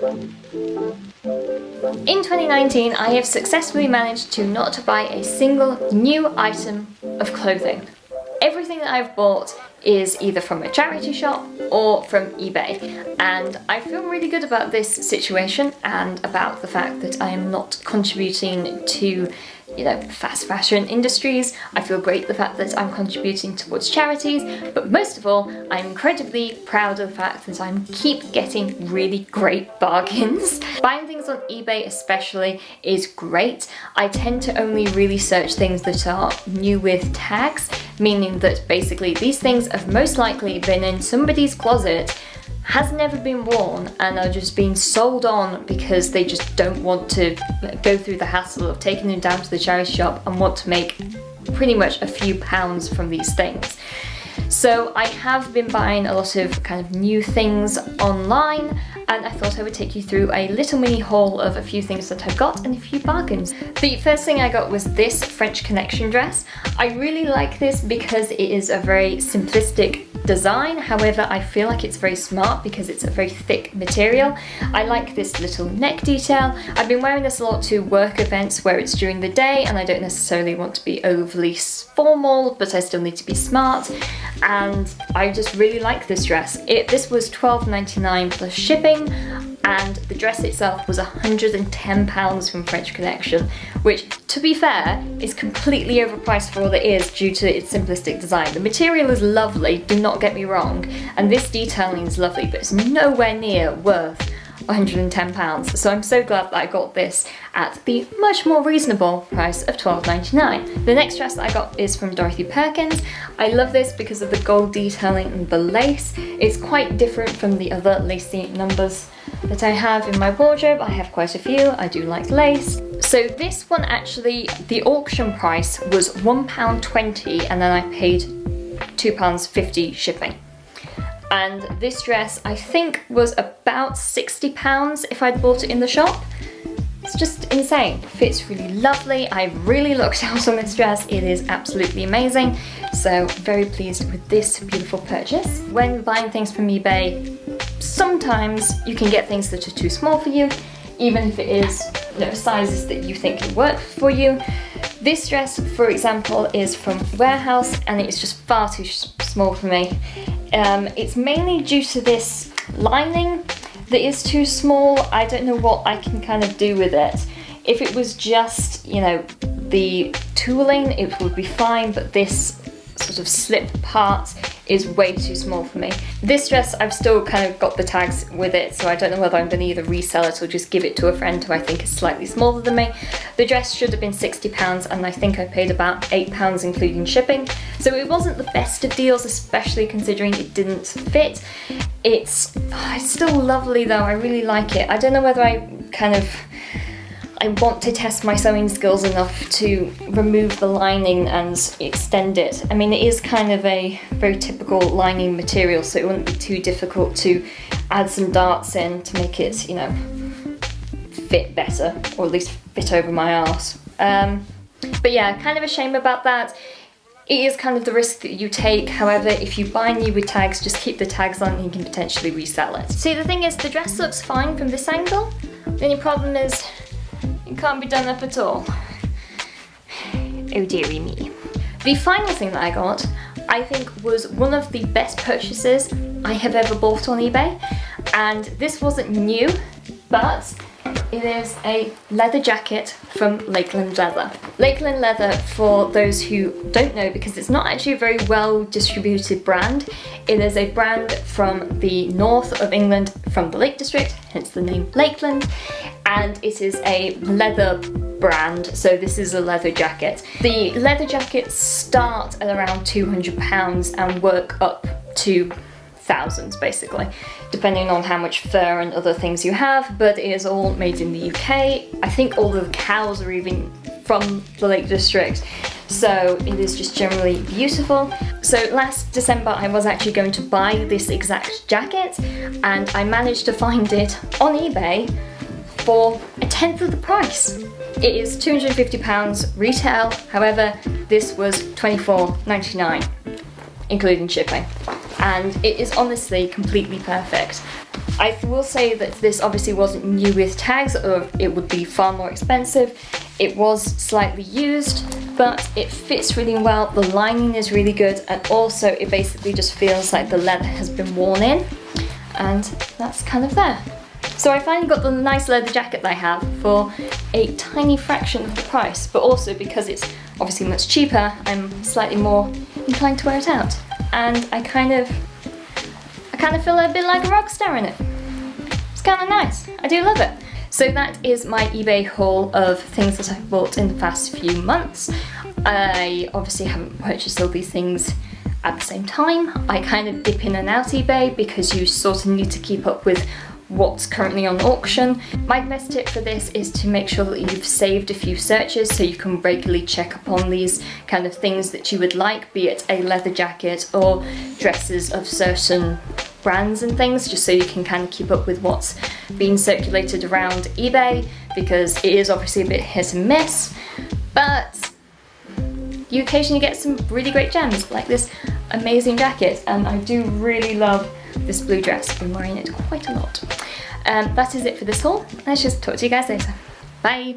In 2019, I have successfully managed to not buy a single new item of clothing. Everything that I've bought is either from a charity shop or from eBay, and I feel really good about this situation and about the fact that I am not contributing to, fast fashion industries. I feel great the fact that I'm contributing towards charities, but most of all, I'm incredibly proud of the fact that I keep getting really great bargains. Buying things on eBay especially is great. I tend to only really search things that are new with tags, meaning that basically these things have most likely been in somebody's closet, has never been worn, and are just being sold on because they just don't want to go through the hassle of taking them down to the charity shop and want to make pretty much a few pounds from these things. So I have been buying a lot of kind of new things online, and I thought I would take you through a little mini haul of a few things that I've got and a few bargains. The first thing I got was this French Connection dress. I really like this because it is a very simplistic design, however I feel like it's very smart because it's a very thick material. I like this little neck detail. I've been wearing this a lot to work events where it's during the day and I don't necessarily want to be overly formal, but I still need to be smart, and I just really like this dress. This was £12.99 plus shipping, and the dress itself was £110 from French Connection, which, to be fair, is completely overpriced for what it is due to its simplistic design. The material is lovely, do not get me wrong, and this detailing is lovely, but it's nowhere near worth £110, so I'm so glad that I got this at the much more reasonable price of £12.99. The next dress that I got is from Dorothy Perkins. I love this because of the gold detailing and the lace. It's quite different from the other lacy numbers that I have in my wardrobe. I have quite a few. I do like lace. So this one actually, the auction price was £1.20, and then I paid £2.50 shipping. And this dress I think was about £60 if I'd bought it in the shop. It's just insane. Fits really lovely. I really looked out on this dress. It is absolutely amazing. So very pleased with this beautiful purchase. When buying things from eBay, sometimes you can get things that are too small for you, even if it is sizes that you think can work for you. This dress, for example, is from Warehouse, and it's just far too small for me. It's mainly due to this lining that is too small. I don't know what I can kind of do with it. If it was just, the tooling, it would be fine, but this sort of slip part is way too small for me. This dress, I've still kind of got the tags with it, so I don't know whether I'm going to either resell it or just give it to a friend who I think is slightly smaller than me. The dress should have been £60, and I think I paid about £8 including shipping, so it wasn't the best of deals, especially considering it didn't fit. It's still lovely though, I really like it. I don't know whether I want to test my sewing skills enough to remove the lining and extend it. I mean, it is kind of a very typical lining material, so it wouldn't be too difficult to add some darts in to make it, fit better, or at least fit over my arse. But yeah, kind of a shame about that. It is kind of the risk that you take. However, if you buy new with tags, just keep the tags on and you can potentially resell it. See, the thing is, the dress looks fine from this angle. The only problem is it can't be done up at all. Oh dearie me. The final thing that I got, I think, was one of the best purchases I have ever bought on eBay. And this wasn't new, but it is a leather jacket from Lakeland Leather. Lakeland Leather, for those who don't know, because it's not actually a very well distributed brand, it is a brand from the north of England, from the Lake District, hence the name Lakeland, and it is a leather brand, so this is a leather jacket. The leather jackets start at around £200 and work up to thousands, basically, depending on how much fur and other things you have, but it is all made in the UK. I think all the cows are even from the Lake District, so it is just generally beautiful. So last December I was actually going to buy this exact jacket, and I managed to find it on eBay for a tenth of the price. It is £250 retail, however this was £24.99 including shipping. and it is honestly completely perfect. I will say that this obviously wasn't new with tags, or it would be far more expensive. It was slightly used, but it fits really well, the lining is really good, and also it basically just feels like the leather has been worn in, and that's kind of there. So I finally got the nice leather jacket that I have for a tiny fraction of the price, but also because it's obviously much cheaper, I'm slightly more inclined to wear it out. And I kind of feel a bit like a rock star in it. It's kind of nice. I do love it. So that is my eBay haul of things that I've bought in the past few months. I obviously haven't purchased all these things at the same time. I kind of dip in and out eBay because you sort of need to keep up with what's currently on auction. My best tip for this is to make sure that you've saved a few searches so you can regularly check up on these kind of things that you would like, be it a leather jacket or dresses of certain brands and things, just so you can kind of keep up with what's being circulated around eBay, because it is obviously a bit hit and miss, but you occasionally get some really great gems like this amazing jacket, and I do really love this blue dress. I've been wearing it quite a lot. That is it for this haul. Let's just talk to you guys later. Bye!